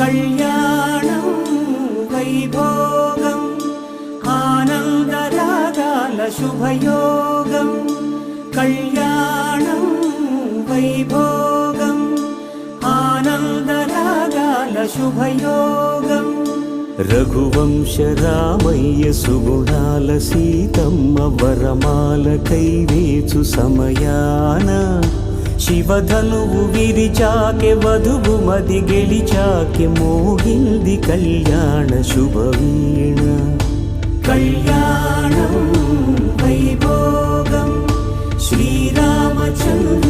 కళ్యాణం వైభోగం ఆనందరాగాల శుభయోగం కళ్యాణం వైభోగం ఆనందరాగాల శుభయోగం రఘువంశ రామయ్య సుగుణాల సీతమ్మ వరమాల కైవేచు సమయాన శివధనువు విరిచాకె వధువు మది గెలిచాకె మోగింది కళ్యాణ శుభవీణ కళ్యాణం వైభోగం శ్రీరామచంద్ర